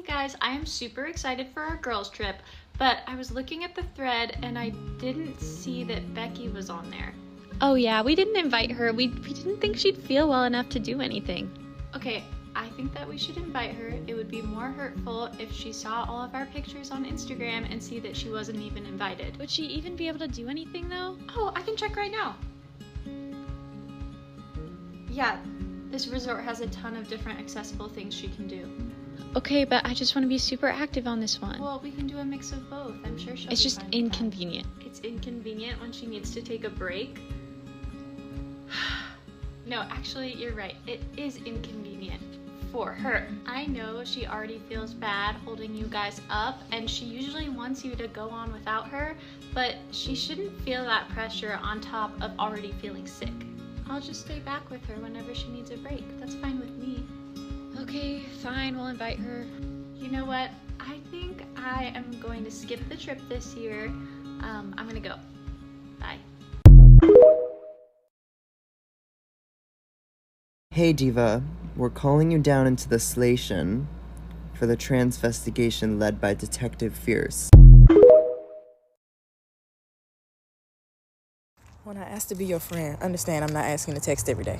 guys, I am super excited for our girls trip, but I was looking at the thread and I didn't see that Becky was on there. Oh yeah, we didn't invite her. We didn't think she'd feel well enough to do anything. Okay, I think that we should invite her. It would be more hurtful if she saw all of our pictures on Instagram and see that she wasn't even invited. Would she even be able to do anything though? Oh, I can check right now. Yeah, this resort has a ton of different accessible things she can do. Okay, but I just want to be super active on this one. Well, we can do a mix of both. I'm sure she'll It's be just fine with inconvenient. that. It's inconvenient when she needs to take a break. No, actually, you're right. It is inconvenient for her. I know she already feels bad holding you guys up, and she usually wants you to go on without her, but she shouldn't feel that pressure on top of already feeling sick. I'll just stay back with her whenever she needs a break. That's fine with me. Okay, fine, we'll invite her. You know what? I think I am going to skip the trip this year. I'm gonna go. Bye. Hey Diva, we're calling you down into the Slation for the transvestigation led by Detective Fierce. When I ask to be your friend, understand I'm not asking to text every day.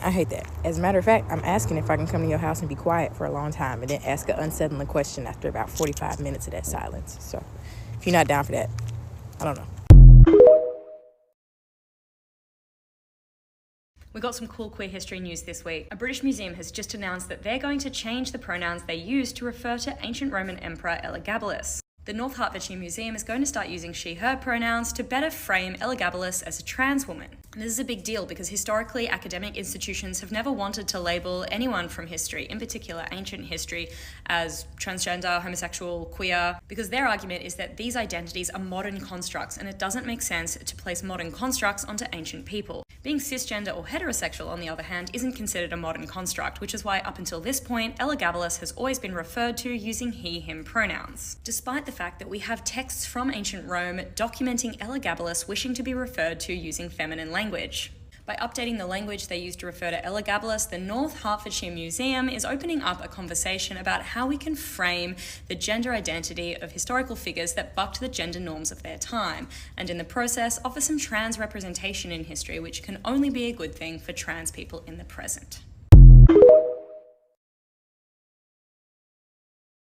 I hate that. As a matter of fact, I'm asking if I can come to your house and be quiet for a long time and then ask an unsettling question after about 45 minutes of that silence. So, if you're not down for that, I don't know. We got some cool queer history news this week. A British museum has just announced that they're going to change the pronouns they use to refer to ancient Roman Emperor Elagabalus. The North Hertfordshire Museum is going to start using she/her pronouns to better frame Elagabalus as a trans woman. And this is a big deal because historically academic institutions have never wanted to label anyone from history, in particular ancient history, as transgender, homosexual, queer, because their argument is that these identities are modern constructs and it doesn't make sense to place modern constructs onto ancient people. Being cisgender or heterosexual, on the other hand, isn't considered a modern construct, which is why up until this point, Elagabalus has always been referred to using he/him pronouns. Despite the fact that we have texts from ancient Rome documenting Elagabalus wishing to be referred to using feminine language. By updating the language they use to refer to Elagabalus, the North Hertfordshire Museum is opening up a conversation about how we can frame the gender identity of historical figures that bucked the gender norms of their time, and in the process offer some trans representation in history, which can only be a good thing for trans people in the present.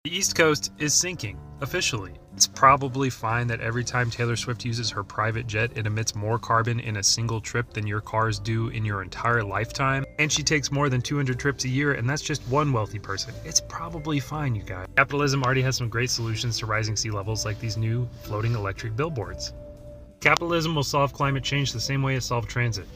The East Coast is sinking, officially. It's probably fine that every time Taylor Swift uses her private jet, it emits more carbon in a single trip than your cars do in your entire lifetime. And she takes more than 200 trips a year, and that's just one wealthy person. It's probably fine, you guys. Capitalism already has some great solutions to rising sea levels, like these new floating electric billboards. Capitalism will solve climate change the same way it solved transit.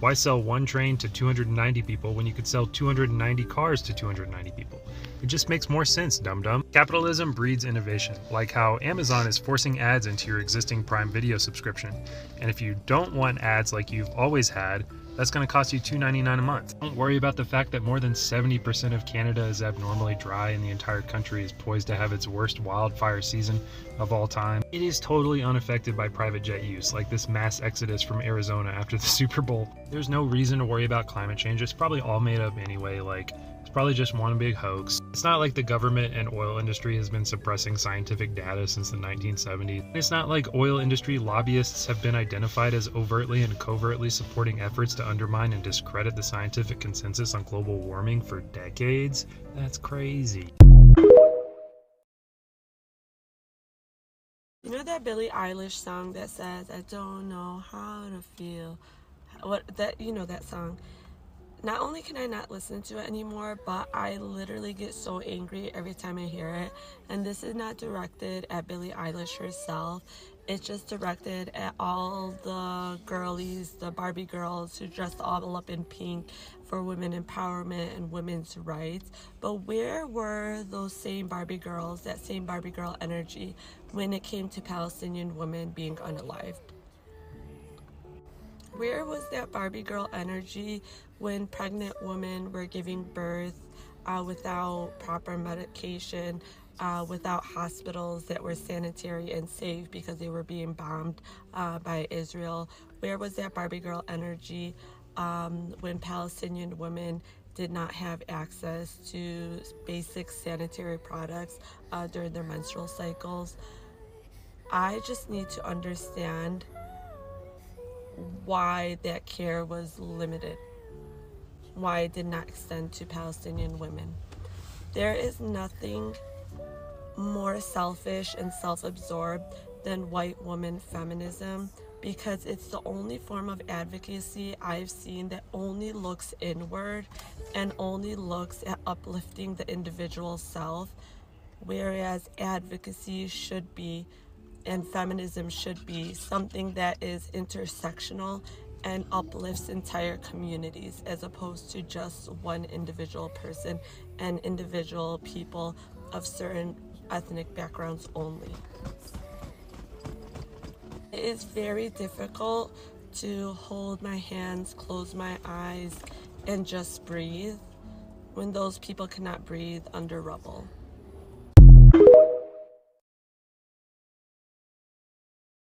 Why sell one train to 290 people when you could sell 290 cars to 290 people? It just makes more sense, dum-dum. Capitalism breeds innovation, like how Amazon is forcing ads into your existing Prime Video subscription. And if you don't want ads like you've always had, that's going to cost you $2.99 a month. Don't worry about the fact that more than 70% of Canada is abnormally dry and the entire country is poised to have its worst wildfire season of all time. It is totally unaffected by private jet use, like this mass exodus from Arizona after the Super Bowl. There's no reason to worry about climate change. It's probably all made up anyway, it's probably just one big hoax. It's not like the government and oil industry has been suppressing scientific data since the 1970s. It's not like oil industry lobbyists have been identified as overtly and covertly supporting efforts to undermine and discredit the scientific consensus on global warming for decades. That's crazy. You know that Billie Eilish song that says, I don't know how to feel? That song. Not only can I not listen to it anymore, but I literally get so angry every time I hear it. And this is not directed at Billie Eilish herself. It's just directed at all the girlies, the Barbie girls who dress all up in pink for women empowerment and women's rights. But where were those same Barbie girls, that same Barbie girl energy, when it came to Palestinian women being unalived? Where was that Barbie girl energy when pregnant women were giving birth without proper medication, without hospitals that were sanitary and safe because they were being bombed by Israel? Where was that Barbie girl energy when Palestinian women did not have access to basic sanitary products during their menstrual cycles. I just need to understand why that care was limited, why it did not extend to Palestinian women. There is nothing more selfish and self-absorbed than white woman feminism, because it's the only form of advocacy I've seen that only looks inward and only looks at uplifting the individual self, whereas advocacy should be, and feminism should be, something that is intersectional and uplifts entire communities as opposed to just one individual person and individual people of certain ethnic backgrounds only. It is very difficult to hold my hands, close my eyes, and just breathe when those people cannot breathe under rubble.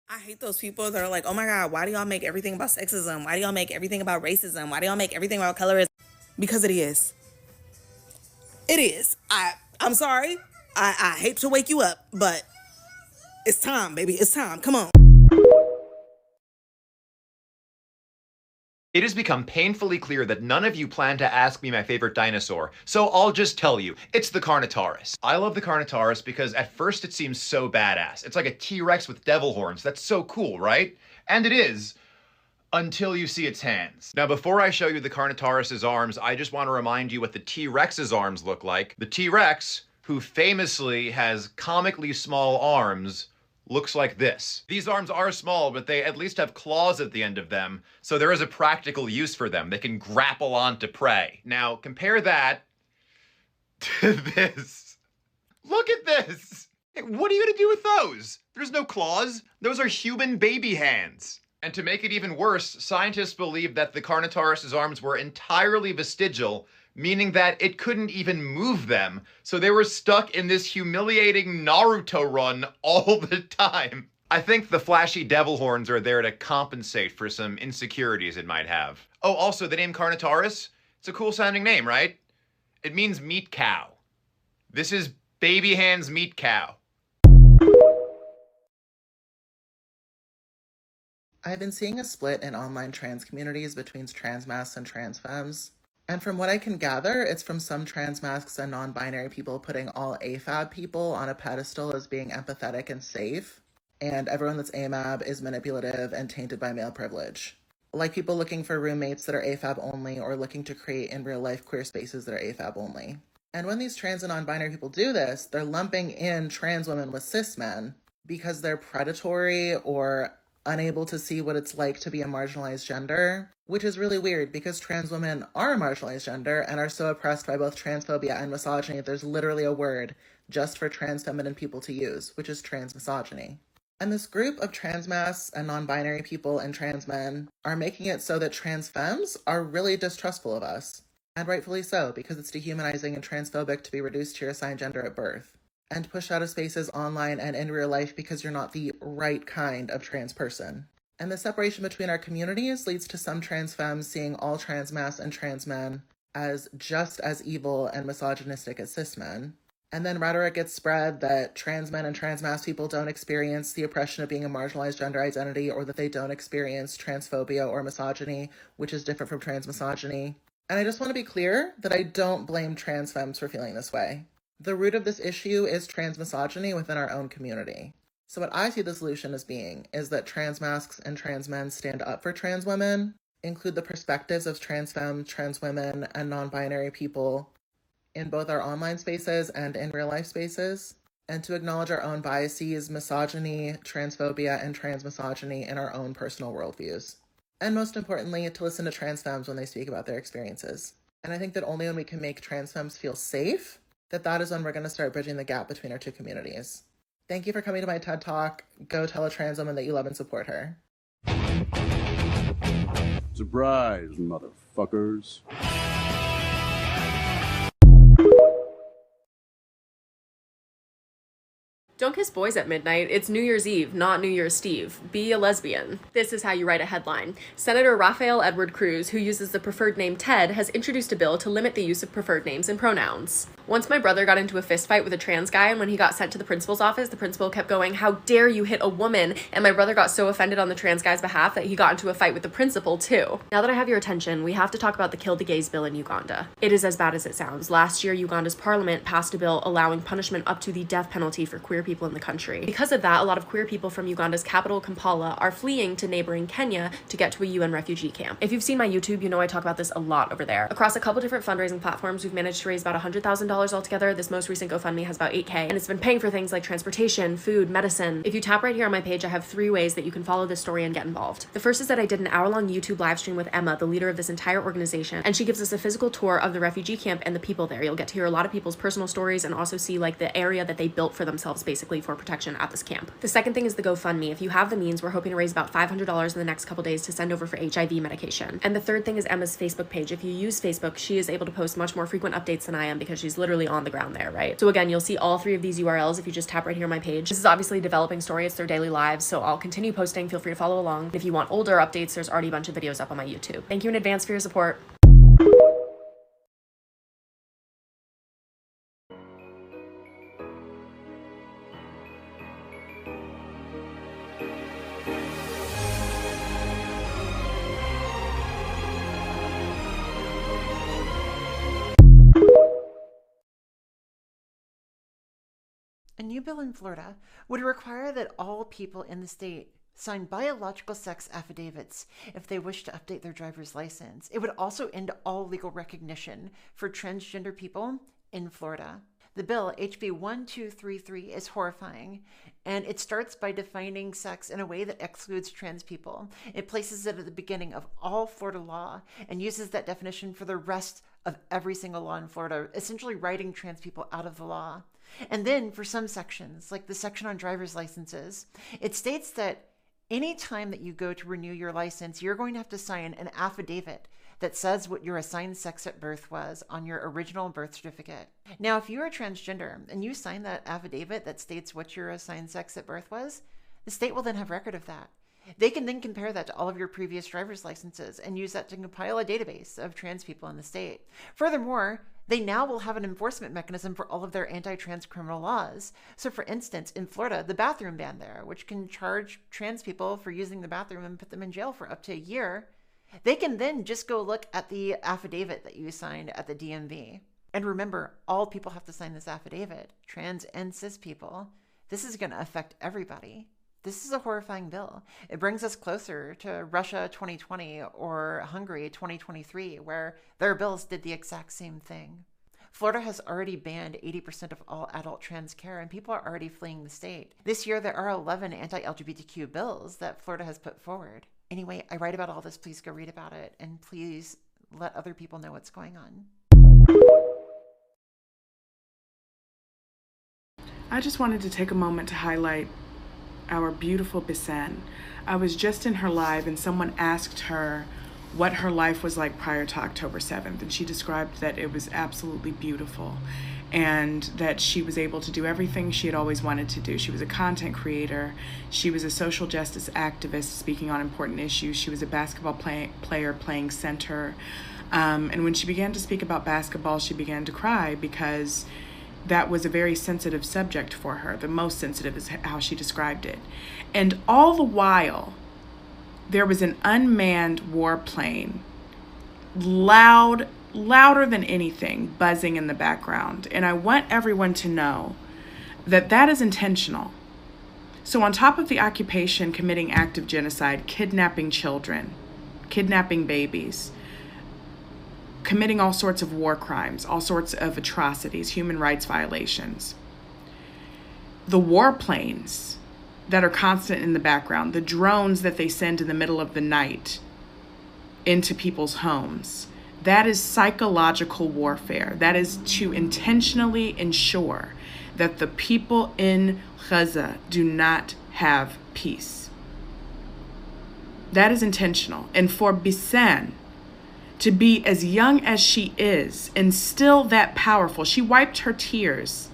I hate those people that are like, oh my God, why do y'all make everything about sexism? Why do y'all make everything about racism? Why do y'all make everything about colorism? Because it is. It is. I'm sorry. I hate to wake you up, but it's time, baby. It's time. Come on. It has become painfully clear that none of you plan to ask me my favorite dinosaur, so I'll just tell you, it's the Carnotaurus. I love the Carnotaurus because at first it seems so badass. It's like a T-Rex with devil horns. That's so cool, right? And it is, until you see its hands. Now, before I show you the Carnotaurus's arms, I just want to remind you what the T-Rex's arms look like. The T-Rex, who famously has comically small arms, looks like this. These arms are small, but they at least have claws at the end of them, so there is a practical use for them. They can grapple onto prey. Now, compare that to this. Look at this! What are you gonna do with those? There's no claws. Those are human baby hands. And to make it even worse, scientists believe that the Carnotaurus's arms were entirely vestigial, meaning that it couldn't even move them, so they were stuck in this humiliating Naruto run all the time. I think the flashy devil horns are there to compensate for some insecurities it might have. Oh, also, the name Carnotaurus? It's a cool sounding name, right? It means meat cow. This is Baby Hands Meat Cow. I've been seeing a split in online trans communities between trans masks and trans femmes. And from what I can gather, it's from some trans masks and non-binary people putting all AFAB people on a pedestal as being empathetic and safe, and everyone that's AMAB is manipulative and tainted by male privilege. Like people looking for roommates that are AFAB only or looking to create in real life queer spaces that are AFAB only. And when these trans and non-binary people do this, they're lumping in trans women with cis men because they're predatory or unable to see what it's like to be a marginalized gender, which is really weird because trans women are a marginalized gender and are so oppressed by both transphobia and misogyny. There's literally a word just for trans feminine people to use, which is trans misogyny. And this group of trans masks and non-binary people and trans men are making it so that trans femmes are really distrustful of us. And rightfully so, because it's dehumanizing and transphobic to be reduced to your assigned gender at birth, and pushed out of spaces online and in real life because you're not the right kind of trans person. And the separation between our communities leads to some trans femmes seeing all trans masks and trans men as just as evil and misogynistic as cis men. And then rhetoric gets spread that trans men and trans masc people don't experience the oppression of being a marginalized gender identity, or that they don't experience transphobia or misogyny, which is different from trans misogyny. And I just want to be clear that I don't blame trans femmes for feeling this way. The root of this issue is trans misogyny within our own community. So what I see the solution as being is that trans mascs and trans men stand up for trans women, include the perspectives of trans femmes, trans women, and non-binary people in both our online spaces and in real life spaces, and to acknowledge our own biases, misogyny, transphobia, and trans misogyny in our own personal worldviews. And most importantly, to listen to trans femmes when they speak about their experiences. And I think that only when we can make trans femmes feel safe, that is when we're going to start bridging the gap between our two communities. Thank you for coming to my TED Talk. Go tell a trans woman that you love and support her. Surprise, motherfuckers. Don't kiss boys at midnight. It's New Year's Eve, not New Year's Steve. Be a lesbian. This is how you write a headline. Senator Rafael Edward Cruz, who uses the preferred name Ted, has introduced a bill to limit the use of preferred names and pronouns. Once my brother got into a fist fight with a trans guy, and when he got sent to the principal's office, the principal kept going, "How dare you hit a woman?" And my brother got so offended on the trans guy's behalf that he got into a fight with the principal too. Now that I have your attention, we have to talk about the Kill the Gays bill in Uganda. It is as bad as it sounds. Last year, Uganda's parliament passed a bill allowing punishment up to the death penalty for queer people in the country. Because of that, a lot of queer people from Uganda's capital, Kampala, are fleeing to neighboring Kenya to get to a UN refugee camp. If you've seen my YouTube, you know I talk about this a lot over there. Across a couple different fundraising platforms, we've managed to raise about $100,000 altogether. This most recent GoFundMe has about 8K, and it's been paying for things like transportation, food, medicine. If you tap right here on my page, I have 3 ways that you can follow this story and get involved. The first is that I did an hour-long YouTube live stream with Emma, the leader of this entire organization, and she gives us a physical tour of the refugee camp and the people there. You'll get to hear a lot of people's personal stories and also see like the area that they built for themselves basically for protection at this camp. The second thing is the GoFundMe. If you have the means, we're hoping to raise about $500 in the next couple days to send over for HIV medication. And the third thing is Emma's Facebook page. If you use Facebook, she is able to post much more frequent updates than I am because she's literally on the ground there, right? So again, you'll see all 3 of these URLs if you just tap right here on my page. This is obviously a developing story. It's their daily lives, so I'll continue posting. Feel free to follow along. If you want older updates, there's already a bunch of videos up on my YouTube. Thank you in advance for your support. A new bill in Florida would require that all people in the state sign biological sex affidavits if they wish to update their driver's license. It would also end all legal recognition for transgender people in Florida. The bill, HB 1233, is horrifying, and it starts by defining sex in a way that excludes trans people. It places it at the beginning of all Florida law and uses that definition for the rest of every single law in Florida, essentially writing trans people out of the law. And then for some sections, like the section on driver's licenses, it states that any time that you go to renew your license, you're going to have to sign an affidavit that says what your assigned sex at birth was on your original birth certificate. Now, if you're a transgender and you sign that affidavit that states what your assigned sex at birth was, the state will then have record of that. They can then compare that to all of your previous driver's licenses and use that to compile a database of trans people in the state. Furthermore, they now will have an enforcement mechanism for all of their anti-trans criminal laws. So for instance, in Florida, the bathroom ban there, which can charge trans people for using the bathroom and put them in jail for up to a year, they can then just go look at the affidavit that you signed at the DMV. And remember, all people have to sign this affidavit, trans and cis people. This is going to affect everybody. This is a horrifying bill. It brings us closer to Russia 2020 or Hungary 2023, where their bills did the exact same thing. Florida has already banned 80% of all adult trans care, and people are already fleeing the state. This year, there are 11 anti-LGBTQ bills that Florida has put forward. Anyway, I write about all this. Please go read about it, and please let other people know what's going on. I just wanted to take a moment to highlight our beautiful Bisan. I was just in her live and someone asked her what her life was like prior to October 7th, and she described that it was absolutely beautiful and that she was able to do everything she had always wanted to do. She was a content creator, she was a social justice activist speaking on important issues, she was a basketball player playing center, and when she began to speak about basketball, she began to cry because that was a very sensitive subject for her. The most sensitive is how she described it. And all the while, there was an unmanned warplane, louder than anything, buzzing in the background. And I want everyone to know that that is intentional. So on top of the occupation committing active genocide, kidnapping children, kidnapping babies, committing all sorts of war crimes, all sorts of atrocities, human rights violations. The warplanes that are constant in the background, the drones that they send in the middle of the night into people's homes, that is psychological warfare. That is to intentionally ensure that the people in Gaza do not have peace. That is intentional. And for Bisan to be as young as she is and still that powerful, she wiped her tears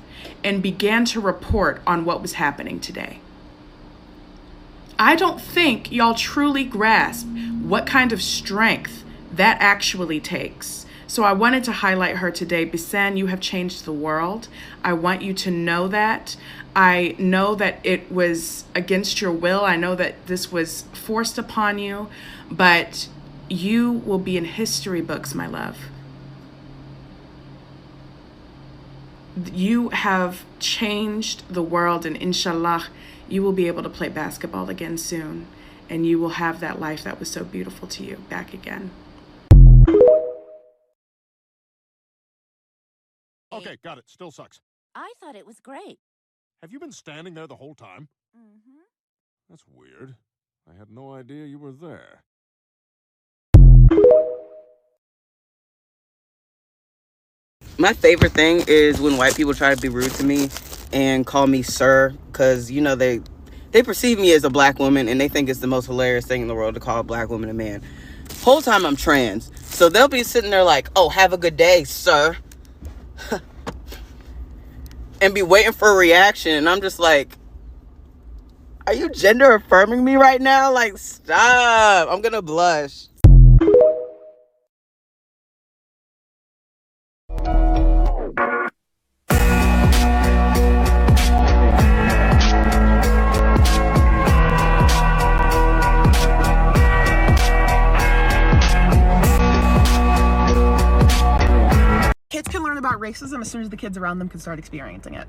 and began to report on what was happening today. I don't think y'all truly grasp what kind of strength that actually takes. So I wanted to highlight her today. Bisan, you have changed the world. I want you to know that. I know that it was against your will. I know that this was forced upon you, but you will be in history books, my love. You have changed the world, and inshallah, you will be able to play basketball again soon, and you will have that life that was so beautiful to you back again. Okay, got it. Still sucks. I thought it was great. Have you been standing there the whole time? Mm-hmm. That's weird. I had no idea you were there. My favorite thing is when white people try to be rude to me and call me sir, because, you know, they perceive me as a black woman and they think it's the most hilarious thing in the world to call a black woman a man. Whole time I'm trans. So they'll be sitting there like, oh, have a good day, sir. And be waiting for a reaction. And I'm just like, are you gender affirming me right now? Like, stop. I'm gonna blush. Kids can learn about racism as soon as the kids around them can start experiencing it.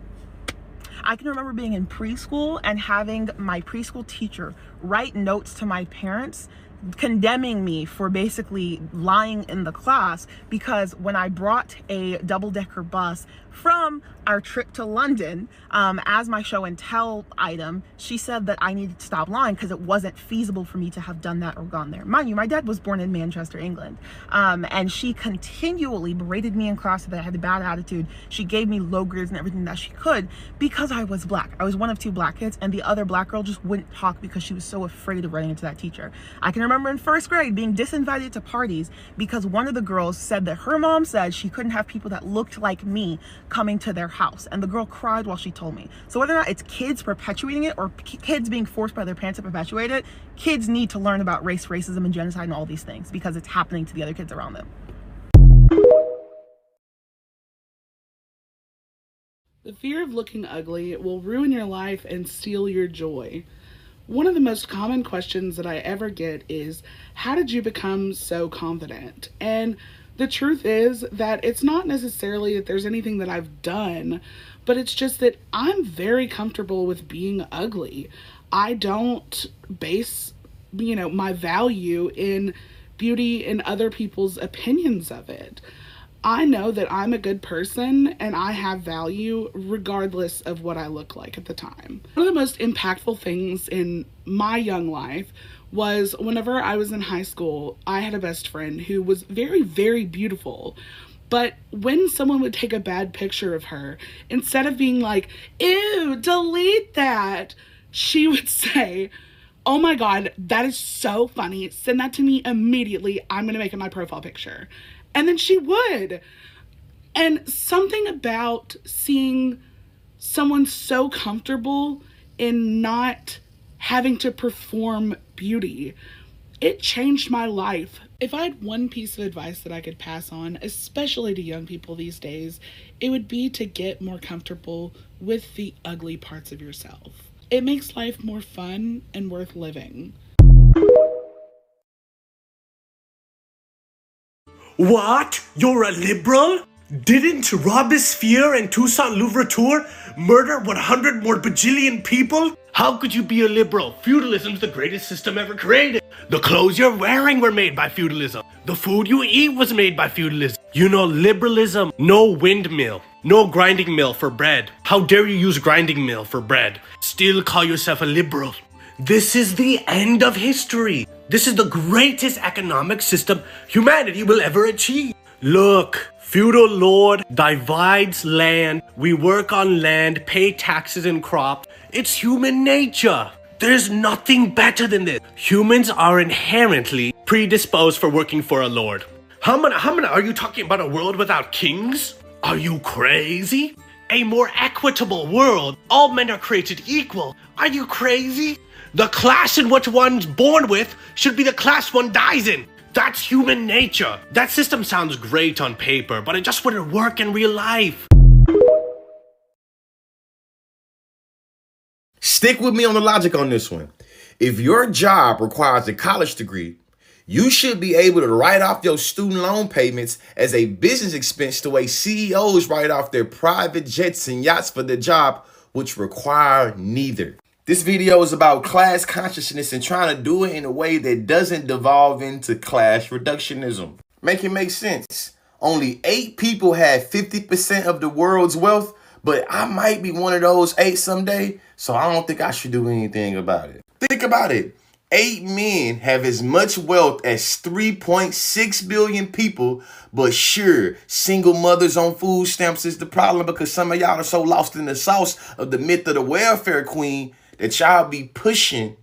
I can remember being in preschool and having my preschool teacher write notes to my parents condemning me for basically lying in the class, because when I brought a double-decker bus from our trip to London as my show and tell item, she said that I needed to stop lying because it wasn't feasible for me to have done that or gone there. Mind you, my dad was born in Manchester, England, and she continually berated me in class that I had a bad attitude. She gave me low grades and everything that she could because I was black. I was one of two black kids, and the other black girl just wouldn't talk because she was so afraid of running into that teacher. I can remember in first grade being disinvited to parties because one of the girls said that her mom said she couldn't have people that looked like me coming to their house, and the girl cried while she told me. So whether or not it's kids perpetuating it or kids being forced by their parents to perpetuate it, kids need to learn about race, racism, and genocide and all these things because it's happening to the other kids around them. The fear of looking ugly will ruin your life and steal your joy. One of the most common questions that I ever get is, how did you become so confident? And the truth is that it's not necessarily that there's anything that I've done, but it's just that I'm very comfortable with being ugly. I don't base, my value in beauty and other people's opinions of it. I know that I'm a good person and I have value regardless of what I look like at the time. One of the most impactful things in my young life was whenever I was in high school, I had a best friend who was very, very beautiful. But when someone would take a bad picture of her, instead of being like, ew, delete that, she would say, oh my God, that is so funny. Send that to me immediately. I'm gonna make it my profile picture. And then she would. And something about seeing someone so comfortable in not having to perform beauty, it changed my life. If I had one piece of advice that I could pass on, especially to young people these days, it would be to get more comfortable with the ugly parts of yourself. It makes life more fun and worth living. What? You're a liberal? Didn't Robespierre and Toussaint Louverture murder 100 more bajillion people? How could you be a liberal? Feudalism's the greatest system ever created. The clothes you're wearing were made by feudalism. The food you eat was made by feudalism. You know, liberalism, no windmill, no grinding mill for bread. How dare you use grinding mill for bread? Still call yourself a liberal. This is the end of history. This is the greatest economic system humanity will ever achieve. Look, feudal lord divides land. We work on land, pay taxes and crops. It's human nature. There's nothing better than this. Humans are inherently predisposed for working for a lord. How many are you talking about a world without kings? Are you crazy? a more equitable world. All men are created equal. Are you crazy? The class in which one's born with should be the class one dies in. That's human nature. That system sounds great on paper, but it just wouldn't work in real life. Stick with me on the logic on this one. If your job requires a college degree, you should be able to write off your student loan payments as a business expense the way CEOs write off their private jets and yachts for their job, which require neither. This video is about class consciousness and trying to do it in a way that doesn't devolve into class reductionism. Make it make sense. Only 8 people have 50% of the world's wealth, but I might be one of those 8 someday, so I don't think I should do anything about it. Think about it. 8 men have as much wealth as 3.6 billion people, but sure, single mothers on food stamps is the problem because some of y'all are so lost in the sauce of the myth of the welfare queen that y'all be pushing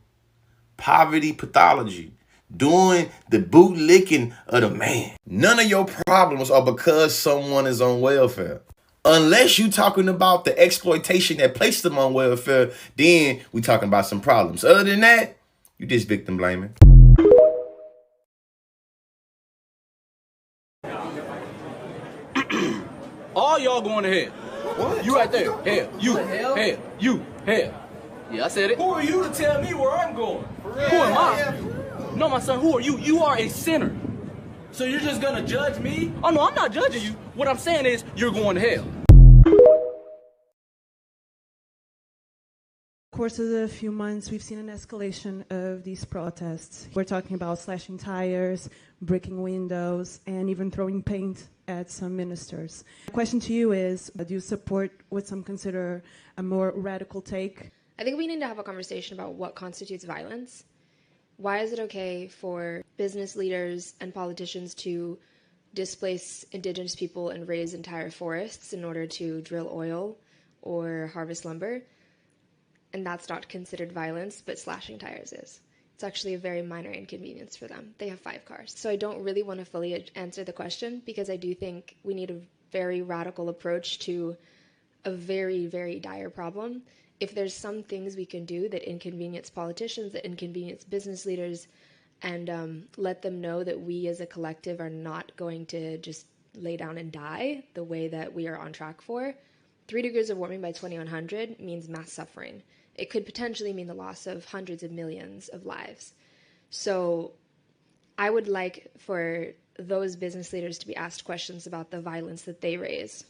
poverty pathology, doing the bootlicking of the man. None of your problems are because someone is on welfare. Unless you talking about the exploitation that placed them on welfare, then we talking about some problems. Other than that, you just victim blaming. All y'all going to hell. What? You right there. Hell. You. Hell. You. Hell. Yeah, I said it. Who are you to tell me where I'm going? Who am I? No, my son, who are you? You are a sinner. So you're just gonna judge me? Oh, no, I'm not judging you. What I'm saying is, you're going to hell. Course of the few months, we've seen an escalation of these protests. We're talking about slashing tires, breaking windows, and even throwing paint at some ministers. The question to you is, do you support what some consider a more radical take? I think we need to have a conversation about what constitutes violence. Why is it okay for business leaders and politicians to displace indigenous people and raze entire forests in order to drill oil or harvest lumber? And that's not considered violence, but slashing tires is. It's actually a very minor inconvenience for them. They have 5 cars. So I don't really want to fully answer the question because I do think we need a very radical approach to a very, very dire problem. If there's some things we can do that inconvenience politicians, that inconvenience business leaders, and let them know that we as a collective are not going to just lay down and die the way that we are on track for, 3 degrees of warming by 2100 means mass suffering. It could potentially mean the loss of hundreds of millions of lives. So I would like for those business leaders to be asked questions about the violence that they raise.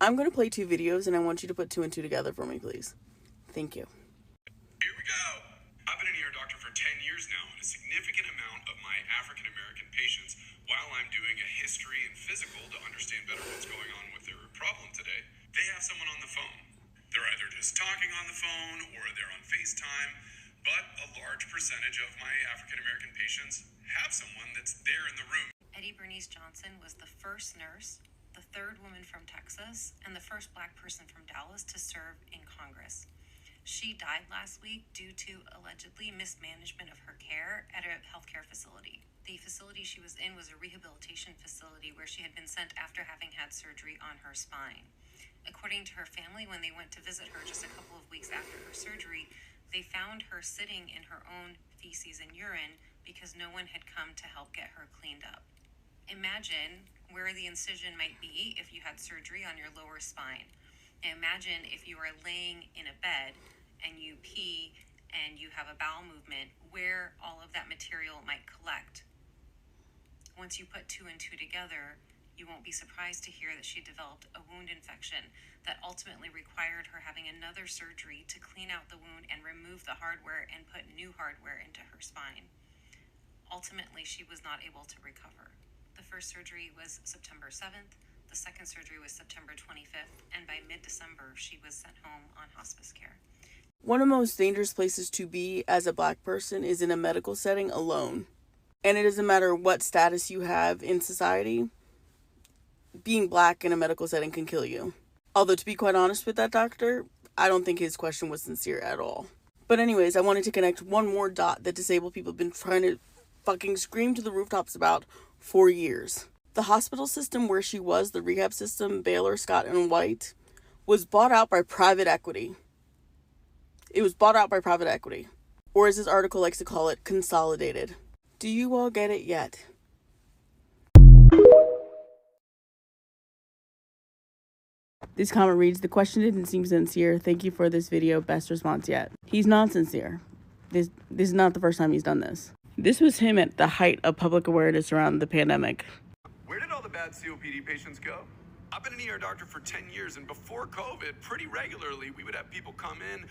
I'm going to play 2 videos and I want you to put 2 and 2 together for me, please. Thank you. Here we go. I've been an ear doctor for 10 years now, and a significant amount of my African American patients, while I'm doing a history and physical to understand better what's going on with their problem today, they have someone on the phone. They're either just talking on the phone or they're on FaceTime, but a large percentage of my African American patients have someone that's there in the room. Eddie Bernice Johnson was the first nurse, the 3rd woman from Texas, and the first Black person from Dallas to serve in Congress. She died last week due to allegedly mismanagement of her care at a healthcare facility. The facility she was in was a rehabilitation facility where she had been sent after having had surgery on her spine. According to her family, when they went to visit her just a couple of weeks after her surgery, they found her sitting in her own feces and urine because no one had come to help get her cleaned up. Imagine where the incision might be if you had surgery on your lower spine. Now imagine if you are laying in a bed and you pee and you have a bowel movement, where all of that material might collect. Once you put 2 and 2 together, you won't be surprised to hear that she developed a wound infection that ultimately required her having another surgery to clean out the wound and remove the hardware and put new hardware into her spine. Ultimately, she was not able to recover. The first surgery was September 7th, the second surgery was September 25th, and by mid-December, she was sent home on hospice care. One of the most dangerous places to be as a Black person is in a medical setting alone. And it doesn't matter what status you have in society, being Black in a medical setting can kill you. Although, to be quite honest with that doctor, I don't think his question was sincere at all. But anyways, I wanted to connect one more dot that disabled people have been trying to fucking scream to the rooftops about for years. The hospital system where she was, the rehab system, Baylor, Scott, and White, was bought out by private equity. It was bought out by private equity. Or as this article likes to call it, consolidated. Do you all get it yet? This comment reads, the question didn't seem sincere. Thank you for this video. Best response yet. He's not sincere. This is not the first time he's done this. This was him at the height of public awareness around the pandemic. Where did all the bad COPD patients go? I've been an ER doctor for 10 years, and before COVID, pretty regularly, we would have people come in,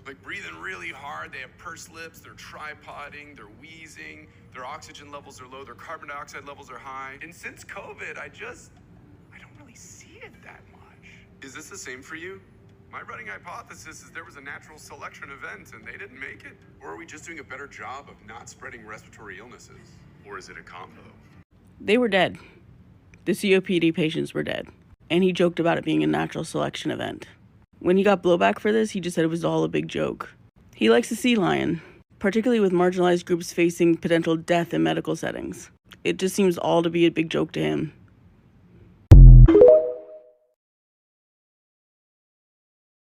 like breathing really hard. They have pursed lips, they're tripoding, they're wheezing, their oxygen levels are low, their carbon dioxide levels are high. And since COVID, I don't really see it that much. Is this the same for you? My running hypothesis is there was a natural selection event and they didn't make it. Or are we just doing a better job of not spreading respiratory illnesses? Or is it a combo? They were dead. The COPD patients were dead. And he joked about it being a natural selection event. When he got blowback for this, he just said it was all a big joke. He likes to sea lion, particularly with marginalized groups facing potential death in medical settings. It just seems all to be a big joke to him.